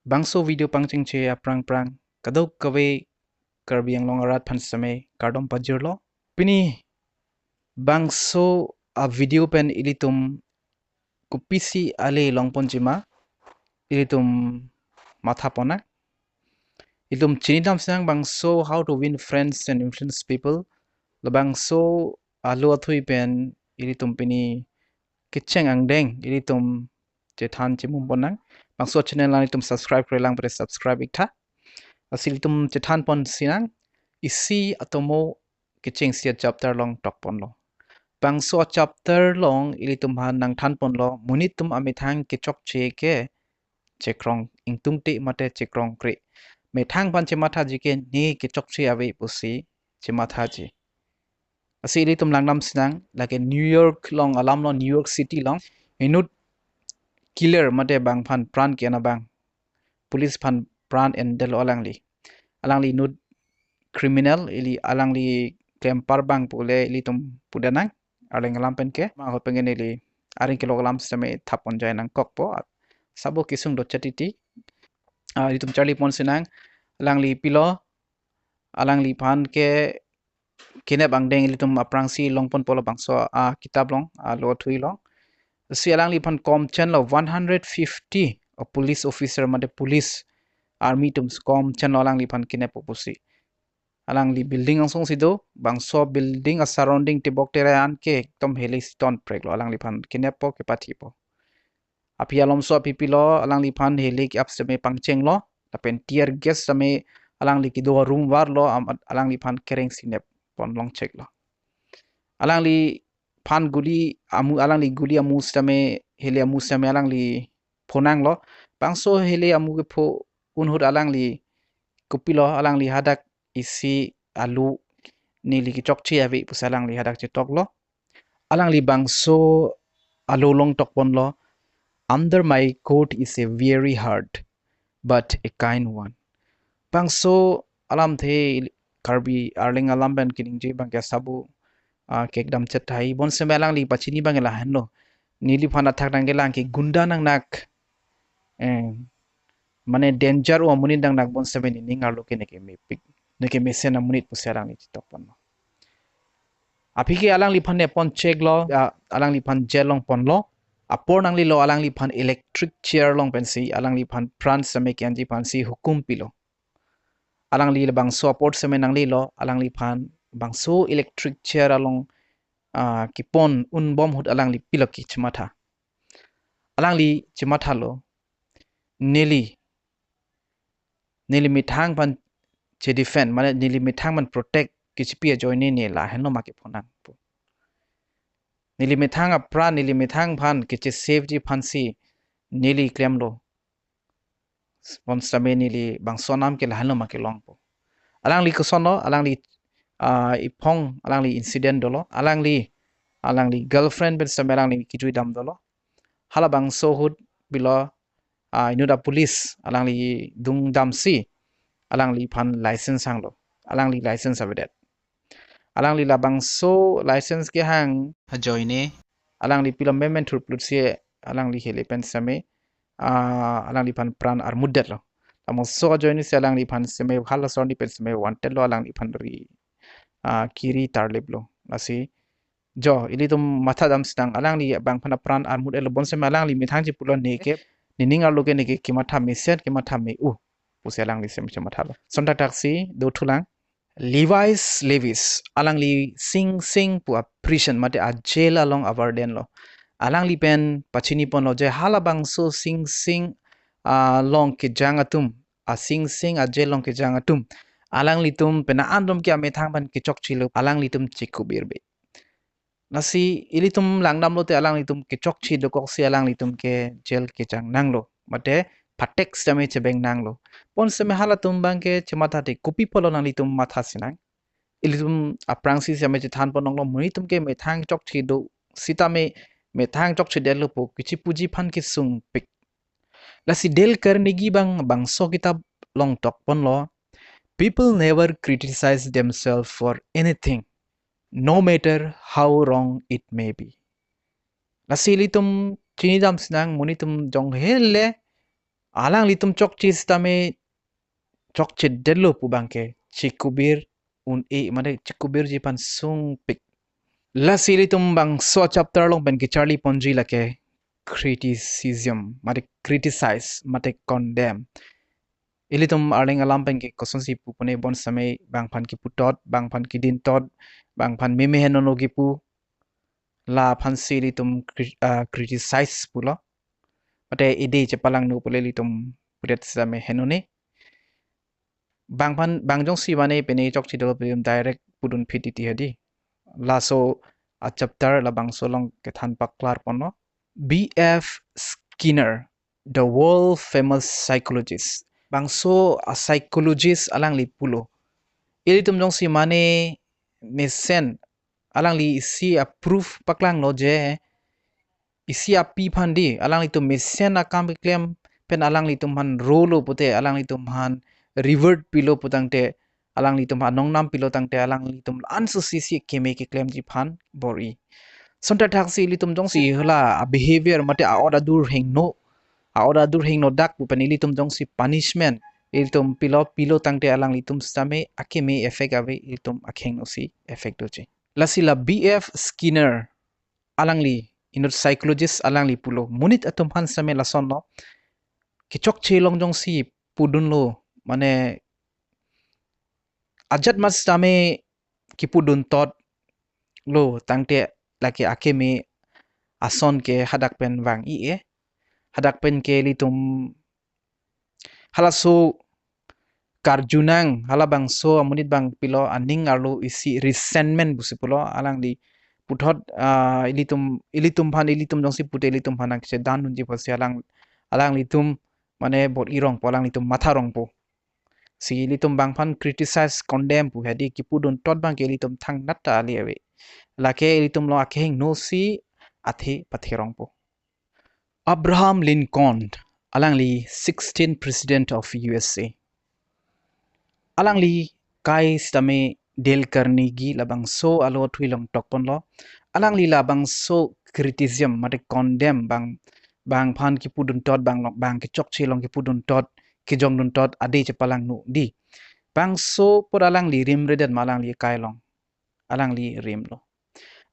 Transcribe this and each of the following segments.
Bangso video pangching che aprang prang kadok kawe Karbi yang long arat pan same kardom pajir lo pini bangso a video pen ilitum kupisi ale long ponjima ilitum matha pona ilitum chinidam sang bangso how to win friends and influence people lo bangso alu athui pen ilitum pini kicheng angdeng ilitum jethan chimum ponang bangso channel lang ilitum subscribe kre lang bre subscribe ikta asil tum jethan pon sinang isi atomo kicheng sia chapter long tok pon lo bangso chapter long ilitum han nang than pon lo munitum amithang ke chokche ke chekrong ingtung te mate chekrong kre methang pan chematha ji ke ni ke chokche ave pusi chematha ji asi ilitum langnam sinang like New York long alam lo New York City long inut killer mate Bangphan pran ke na bang police phan pran en del alangli nut criminal ili alangli klempar bang pule ili tum pudanang areng alam pen ke ma ho pengen ili aring kilogram same thapon jai nang kokpo sabo kisung do chatiti ili tum charlie pon sinang alangli pilo alangli phan ke kine bangdeng ili tum aprang si longpon polo bangso kitab long lo thui long si alangli phan kom chen lo 150 a police officer mate police army tum kom chen lo alangli phan kine popusi alangli building ang song sido bangso building a surrounding tibok teran ke tom heli stone prek lo alangli phan kinepo ke patipo api alom so pipilo alangli phan heli ki up seme pangcheng lo tapen tier gas same alangli ki do room war lo alangli phan kereng sinep pon long check lo alangli phan guli amu alangli guli amu same heli amu same alangli phonang lo bangso heli amu ke pho unhut alangli kupilo alangli hadak isi alu nili ki chokche ave pusalang li hadak che tok lo alang li bangso alu long tok pon lo under my coat is a very hard but a kind one bangso alam the Karbi arling alam ban kining je bang sabu kek dam chat thai bon se melang li pachini bang la hanno nili phana thak dang gelang ki gunda nang nak mane danger o muni dang nak bon se ni ningar lo ke ne ke me pik neke mesena munit puserang ni tok pon apike alang li phan ne pon check lo alang li phan jelong pon lo apor nang li lo alang li phan electric chair long pen si alang li phan pran same kyan ji phan si hukum pilo alang li bang so port same nang li lo alang li phan bang so electric chair along ki pon un bom hut alang li pilo ki chmatha alang li chmatha lo neli mithang pan che defend mane nili mithang man protect kichpia join ni la heno ma ke phonang pu nili mithang a pra nili mithang phan kiche safety phan si nili claim lo sponsor me nili bang sonam ke la heno ma ke long pu alang li kosono alang li ipong alang li incident dolo alang li girlfriend ben samerang li kijui dam dolo hala bang so hud bilo inuda police alang li dung dam si alang li phan license hang lo alang li license avedet alang li labang so license ke hang joine alang li pilo memmen thur plutsie alang li hele pen same alang li phan pran ar muddet lo amo so joine se alang li phan same halla so ni pen same wanted lo alang li phan ri kiri tarlip lo asi jo ili tum matha dam stang alang li bang phan pran ar muddet lo bon same alang li mithang ji pulo ne ke nining ar lo ke ne ke kimatha me set kimatha me puselang li sem chamathalo sonta taxi do thulang Levis alang li sing pu prison mate a jail along avarden lo alang li pen pachini pon lo je halabang so sing long ke jangatum a sing a jail long ke jangatum alang li tum pena andom ke amethang ban ke chok chilo alang li tum chiku birbe nasi ilitum langdam lo te alang li tum ke chok chi do kok si alang li tum ke jail ke jang nang lo mate patek same chebeng nang lo pon seme hala tumbang ke chemata te kopi polo nang litum matha sinang ilitum aprang si same che than ponong lo muni tum ke methang chok chi do sita me methang chok chi del po kichi puji phan ki sung pik la si Dale Carnegie bang so kitab long tok pon lo people never criticize themselves for anything no matter how wrong it may be la si litum chinidam sinang muni tum jong hele alang litum chokche stame chokche delo pu bangke chikubir un e mane chikubir jipan sung pik la sili tum bang so chapter long ben ke Charlie Ponji lake criticism mate criticize mate condemn ilitum arling alam ben ke koson si pu pune bon samay bangphan ki putot bangphan ki din tot bangphan meme henono ki pu la phan sili tum criticize pulo mate ide che palang no pule litum pudet samay henone bangphan bangjong si wane pene chok chidol pem direct pudun pdt hadi laso a chapter la bangso long ke than paklar pono BF Skinner the world famous psychologist bangso a psychologist alang li pulo ili tum jong si mane mesen alang li si approve paklang lo je isi api phandi alang li tum mesen akam klem pen alang li tum han rolo pute alang li tum han revert pilo putang te alang li tum han nongnam pilo tang te alang li tum ansu si keme ke klem ji phan bori sonta thak si li tum jong si hla a behavior mate a order dur hingno a order dur hingno dak pu pen li tum jong si punishment il tum pilo tang te alang li tum stame akeme effect ave il tum akheng no si effect doji lasila BF Skinner alang li inut psychologist alang li pulo munit atum han same lason no kichok che long jong si pudun lo mane ajat mas tame kipudun tot lo tangte laki akeme ason ke hadak pen wang i e hadak pen ke litum halaso karjunang halabang so amunit bang pilo aning arlo isi resentment busi pulo alang di puthot ilitum phan ilitum jong si pute ilitum phanak se dan nun ji pasi alang litum mane bot irong po alang litum matha rong po si litum bangphan criticize condemn pu hadi kipudun tot bang ke litum thang natta ali ave lake litum lo akheng no si athe patherong po Abraham Lincoln alang li 16th president of USA alang li kai stame Dale Carnegie labang so alo thuilong tokpon lo alang li labang so criticism mate condemn bang phan ki pudun tot bang ki chok chilong ki pudun tot ki jong dun tot ade che palang nu di bang so por alang li rim redet malang li kai long alang li rim lo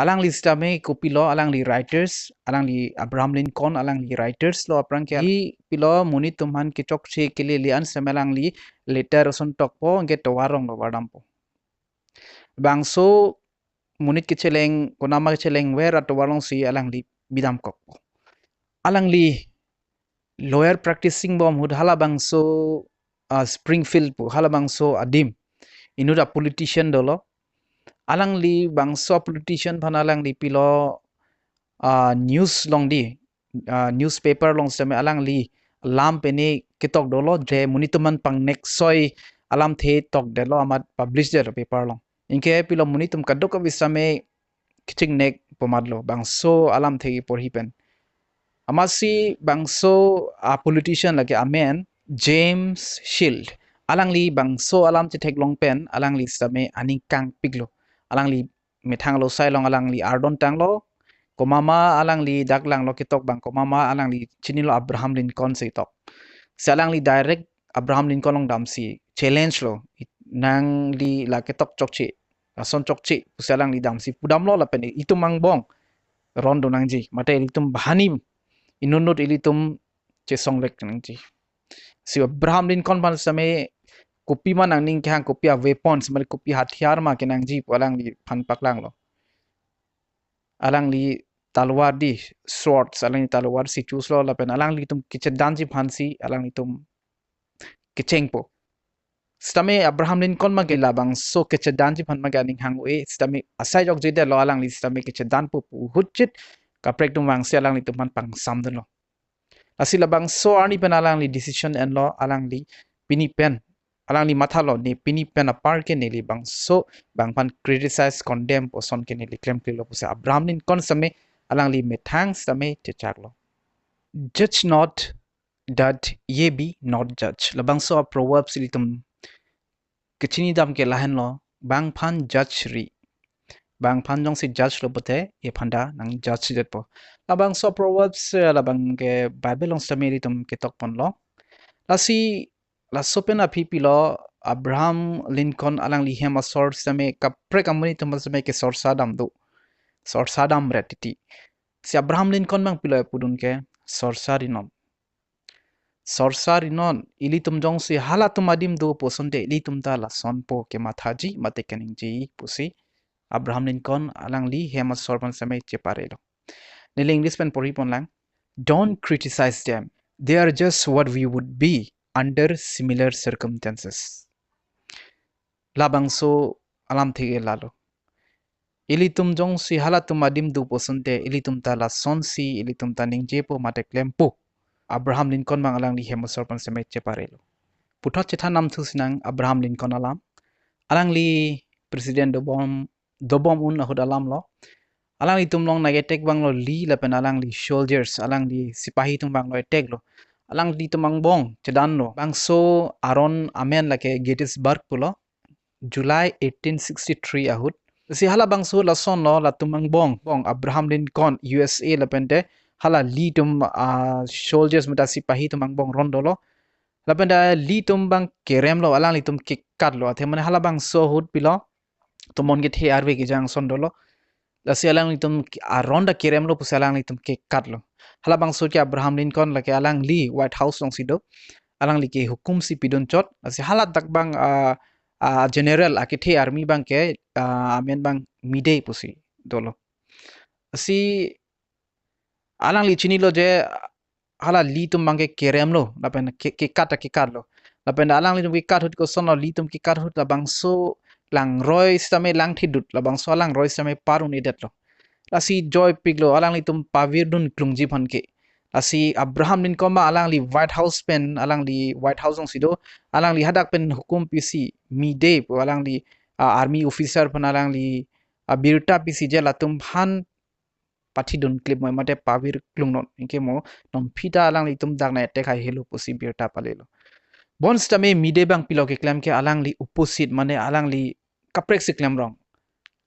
alang li stame Kopi lo alang li writers alang li Abraham Lincoln alang li writers lo aprang ke hi pilo munit tumhan ki chok che ke li an semelang li letter son tok po nge to warong lo wadam po bangso munit ki cheleng konama ki cheleng wer at warong si alang li bidam kok po alang li lawyer practicing bom hud hala bangso Springfield po hala bangso adim inuda politician dolo alang li bangso politician phan alang li pilo news long di newspaper long same alang li lam peni kitok dolo je munituman pang next soi alam the tok delo amat publish der paper long inke pilo munitum kadok bisame kiching nek pomadlo bangso alam the porhipen amasi bangso a politician lagi amen James Shield alang li bangso alam che thek long pen alang li same aning kang piglo alang li methang lo sai long alang li ardon tang lo komama alang li daklang lo kitok bang komama alang li chinilo Abraham Lincoln se tok salang li direct Abraham Lincoln long dam si challenge lo nang li la kitok chokchi son chokchi salang li dam si pudam lo la pen itu mangbong rondo nangji mate itum bahani inunut ilitum che songlek nangji si Abraham Lincoln ban same Kopi man ang ning kang kopi a weapons mal kopi hatiar ma kenang ji alang li phan paklang lo alang li talwar di swords alang li talwar si choose lo la pen alang li tum kiche danji phansi alang li tum kicheng po stame Abraham Lincoln ma gela bang so kiche danji phan ma ganing hang we stame asai jok jide lo alang li stame kiche dan pu hutchit ka prek tum wang se alang li tum man pang samdun lo asila bang so arni pen alang li decision and lo alang li pini pen alang li matha lo ni pini pen apar ke neli bang so bang pan criticize condemn poson ke neli claim ke lo puse Abraham Lincoln same alang li methang same chechak lo judge not that ye be not judge labang so proverbs litum Kachini dam ke lahen lo bang phan judge ri bang phan jong si judge lo bote ye phanda nang judge det po labang so proverbs labang ke bible long same litum ke tok pon lo lasi la sopen api pilo Abraham Lincoln alang li hem asor same kapre kamuni tumas same ke sorsadam retiti si Abraham Lincoln bang pilo pudun ke sorsarinon ili tum jong si hala tumadim do posonde ili tum ta la sonpo ke mathaji mate kening pusi Abraham Lincoln alang li hem asor pan same cheparelo nile English pen pori pon lang. Don't criticize them. They are just what we would be under similar circumstances. Labangso alam thige lalo. Ilitum jong si hala tumadim du posonte ilitum ta la sonsi ilitum ta ningjepo mate klempo. Abraham Lincoln mang alang li hemosor pan semet cheparelo. Putot cetha nam thu sinang Abraham Lincoln alam. Alang li Presiden dobom un ahud alam lo. Alang li tumlong nagetek bang lo li lapen alang li soldiers alang li sipahi tum bang lo etek lo alang li tumang bong cedan lo bang so aron amen lake Gettysburg pulo July 1863 ahut si hala bang so la son lo la tumang bong Abraham Lincoln USA lapen de hala li tum soldiers muda sipahi tumang bong rondo lo lapen da li tum bang kerem lo alang li tum kikat lo athe mane hala bang so hut pilo tumon get he arve ki jang son lo lasi alang litum aronda kirem lo pusalang litum ke katlo hala bang so Abraham Lincoln laki alang li White House long sido alang li ke hukum si pidon chot asi hala tak bang general akithe army bang ke amen bang midei pusi dolo asi alang li chini lo je hala li tum bang ke kerem lo lapen ke kat lo lapen alang li tum ke kat hut ko son lo li tum ke kat hut la bang so lang roy same lang thidut la bang so lang roy same parun edet lo lasi joy piglo alang li tum pavirdun klungji phanke lasi Abraham Lincoln ma alang li White House pen alang li White House ong sido alang li hadak pen hukum pc mide alang li army officer pen alang li birta pc je latum phan pathidun clip moi mate pavir klungnon inke mo nom phita alang li tum dak na attack hai helo pusi birta palelo bons tame mide bang pilo ke claim ke alang li opposite mane alang li kaprek si claim wrong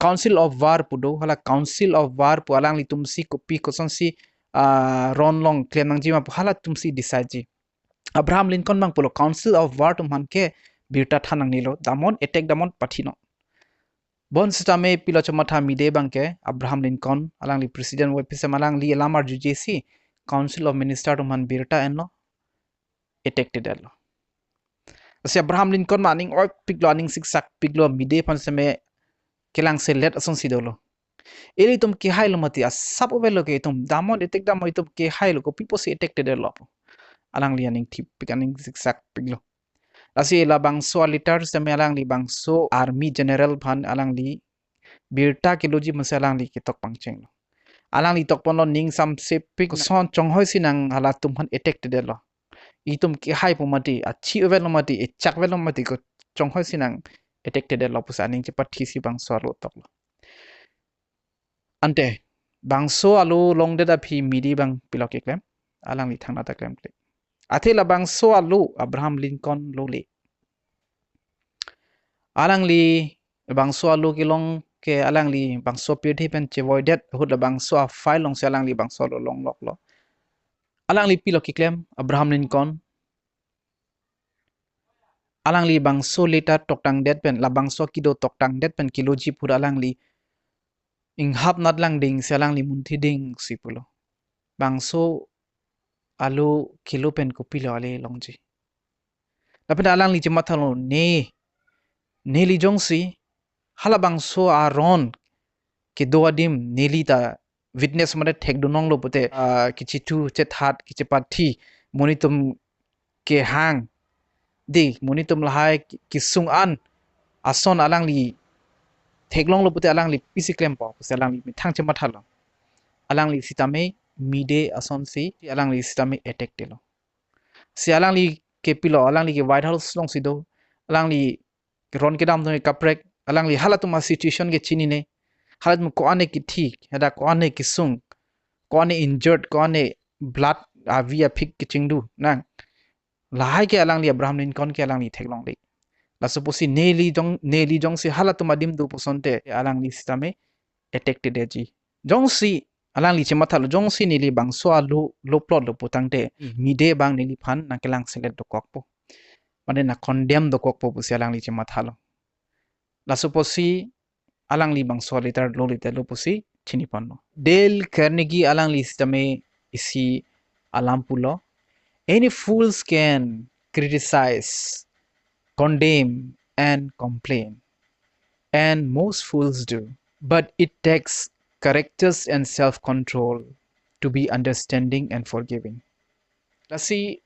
Council of War pudo hala Council of War pu alang li tumsi Kopi koson si ron long claim nangji ma hala tumsi decide ji Abraham Lincoln bang pulo Council of War tum han ke birta thanang nilo damon attack damon pathino bon sistame pilo chamatha mide bang ke Abraham Lincoln alang li president we pisa malang li lamar jujesi Council of Minister tum han birta enlo attack te delo si Abraham Lincoln maning oi piglo aning siksak piglo mide pan seme kelang selet ason sidolo eli tum ke hailo mati asap ovelo ke tum damon etek damo itum ke hailo ko pipo si etek te lo alang lianing tip pikaning zigzag piglo asi la bangso alitar seme alang li bangso army general phan alang li birta kiloji masalang li kitok pangcheng lo alang li tok pono ning sam se pik son chonghoi sinang hala tum han etek te lo itum ke hai pu mati achi ovelo mati echak velo mati ko chonghoi sinang etek te lo pusaning cepat thisi bangso lo tok lo ante bangso alu long de da phi midi bang pilok eklem alang li thangna ta klem kle athela bangso alu Abraham Lincoln lo le alang li bangso alu ki long ke alang li bangso pirthi pen chevoidet hut la bangso a file long se alang li bangso lo long lok lo alang li pilok eklem Abraham Lincoln alang li bangso leta toktang det pen la bangso kido toktang det pen kiloji pur alang li inghap nat lang ding selang li munthi ding sipulo bangso alu kilo pen kopi lo ale longji lapen alang li jemat thalo ne li jongsi hala bangso aron ke doadim neli ta witness mane thek dunong lo pote kichi tu che that kichi pathi monitum ke hang de monitum lahai kisung an ason alang li theklong lo pote alang li pisi klem po alang li thang che mathalo alang li sitame mide ason si alang li sitame attack telo si alang li ke pilo alang li ke White House long sido alang li ron ke dam no kaprek alang li halatuma situation ke chini ne halat mo ko ane ki thik hada ko ane ki sung ko ane injured ko ane blood via phik ki chingdu nang lahai ke alang li Abraham Lincoln ke alang li theklong le la suppose ne li jong si halatuma dim du posonte alang li sitame attack te deji jong si alang li chema thalo jong si nili bang so lo plot lo putang de mi de bang nili phan na kelang select do kok po mane na condemn do kok po pu si alang li chema thalo la suposi alang li bang so liter lo pu si chini pan no Dale Carnegie alang li stame isi alam pulo any fools can criticize condemn and complain and most fools do. But it takes characters and self control to be understanding and forgiving. Lasi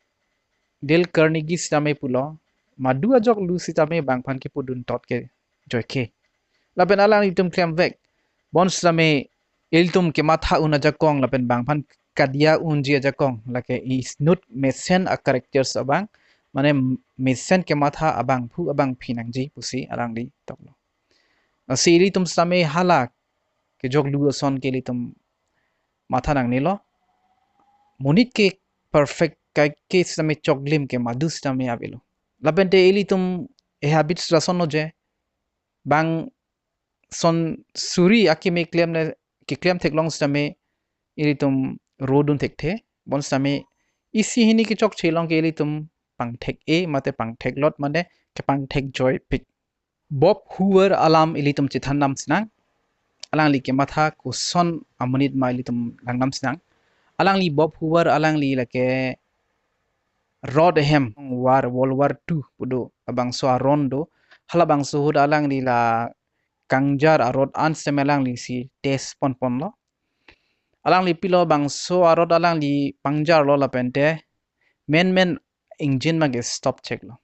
Dale Carnegie sitame pulo, madu ajok lu sitame bangphan ki pudun tot ke joike. Lapen alang itum klem vek. Bon sitame iltum ke matha un ajakong lapen bangphan kadia unji ajakong lake is not mesen a characters abang mane mesen ke matha abang pu abang pinangji pusi alang di toklo. Siri tum same halak ke jog lu son ke li tum matha nang nilo monit ke perfect kai ke same choglim ke madu same avilo labente eli tum e habits rason no je bang son suri aki me claim ne ke claim thek long same eli tum rodun thek the bon same isi hini ke chok chelong ke eli tum pang thek e mate pang thek lot mane ke pang thek joy pick Bob Hoover alam eli tum chithan nam sinang alang li ke matha ko son amunit ma eli tum langnam sinang alang li Bob Hoover alang li lake Rodham war World War II pudo abang so arondo hala bang so hud alang li la kangjar arod an semelang li si tes pon pon lo alang li pilo bang so arod alang li pangjar lo la pente men engine mage stop check lo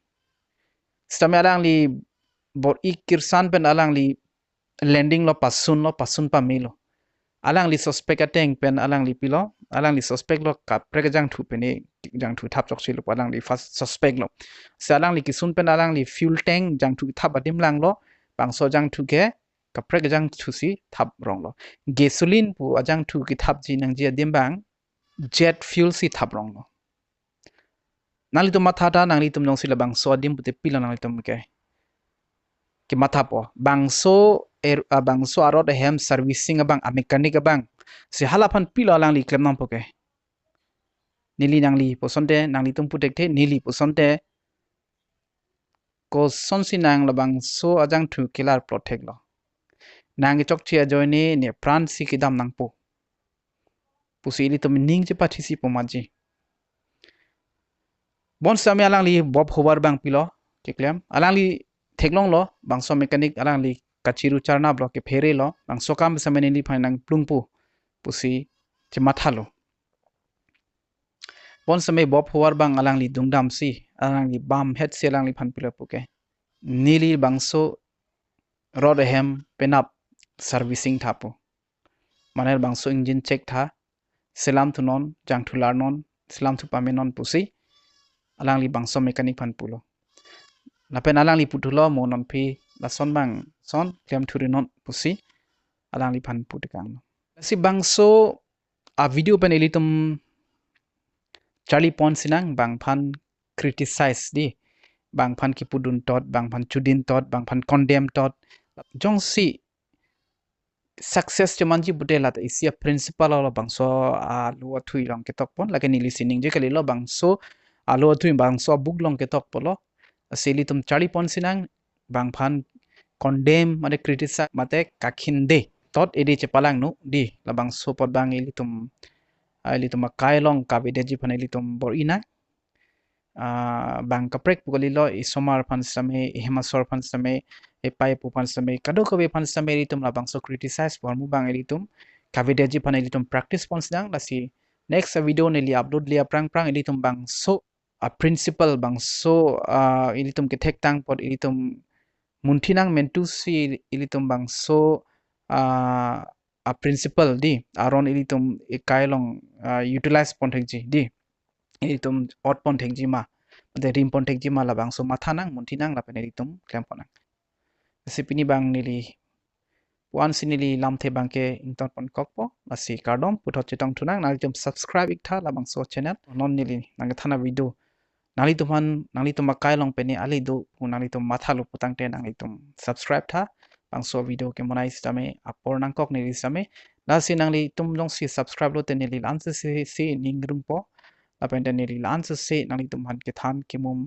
stame alang li bor ikirsan pen alang li landing lo pasun pa milo alang li suspect ateng pen alang li pilo alang li suspect lo ka prekajang thu pene jang thu thap chok chilo alang li first suspect lo se alang li kisun pen alang li fuel tank jang thu thap adim lang lo bang so jang thu ke ka prekajang thu si thap rong lo gasoline pu ajang thu ki thap ji nang ji adim bang jet fuel si thap rong lo nang li to matha ta nang li tum jong si la bang so adim pute pilo nang li tum ke matha po bangso bangso arot hem servicing abang a mechanic abang si halapan pilo alang li klem nang poke nili nang li posonte nang li tum putek the nili posonte ko sonsi nang labang so ajang thu kilar protect lo nang chok chia joini ne pran si kidam nang po pusi li tum ning je pathisi pomaji bon sami alang li Bob Hoover bang pilo ke klem alang li theklong lo bangso mechanic alang li kachiru charna block ke phere lo bangso kam samene li phainang plungpu pusi che mathalo bon same Bob Hoover bang alang li dungdam si alang li bam head si alang li phan pilo puke nili bangso Rodham penap servicing thapo manel bangso engine check tha selam thu non jang thu lar non selam thu pame non pusi alang li bangso mechanic phan pulo lapen alang li putulo monon phi la son bang son klem thuri non pusi alang li phan putikang si bangso a video pen elitum Charlie Pon sinang bangphan criticize di bangphan ki pudun tot bangphan chudin tot bangphan condemn tot jong si success chamanji butelat isia principal lo bangso a lu thui long ketok pon lake ni listening je kali lo bangso a lu thui bangso book long ketok polo seli tum Charlie Pon sinang bangphan condemn mate criticize mate kakhinde tot edi chepalang nu di la bangso pot bang eli tum kai long ka videji phan eli tum bor ina bang kaprek pugalilo isomar phan same hemasor phan same epai pu phan same kado kobe phan same eli tum la bangso criticize por mu bang eli tum ka videji phan eli tum practice pon sidang lasi next video neli upload lia prang eli tum bangso a principle bangso eli tum ke thek tang pot eli tum muntinang mentu si eli tum bangso a principle di aron ili tum kailong utilize pon thekji di ili tum ot pon thekji ma de rim pon thekji ma labang so matha nang munthi nang lapen ili tum klem ponang sipini bang nili wan sinili lam the bang ke ington pon kokpo asi kardom puthot chitong thunang nal tum subscribe iktha labang so channel non nili nang thana video nali tum kailong peni ali do nali tum matha lu putang te nang tum subscribe tha bangso video ke monai stame apor nang kok ni stame la si nang li tum long si subscribe lo te ni li lan si ning rum po la pen te ni li lan si nang li tum han ke than ki mum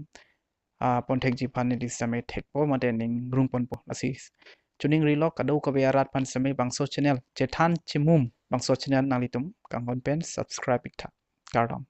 pon thek ji phan ni li same thek po ma te ning rum pon po la si chuning ri lo kado ka be arat pan same bangso channel che than chi mum bangso channel nang li tum kang kon pen subscribe ik tha kardom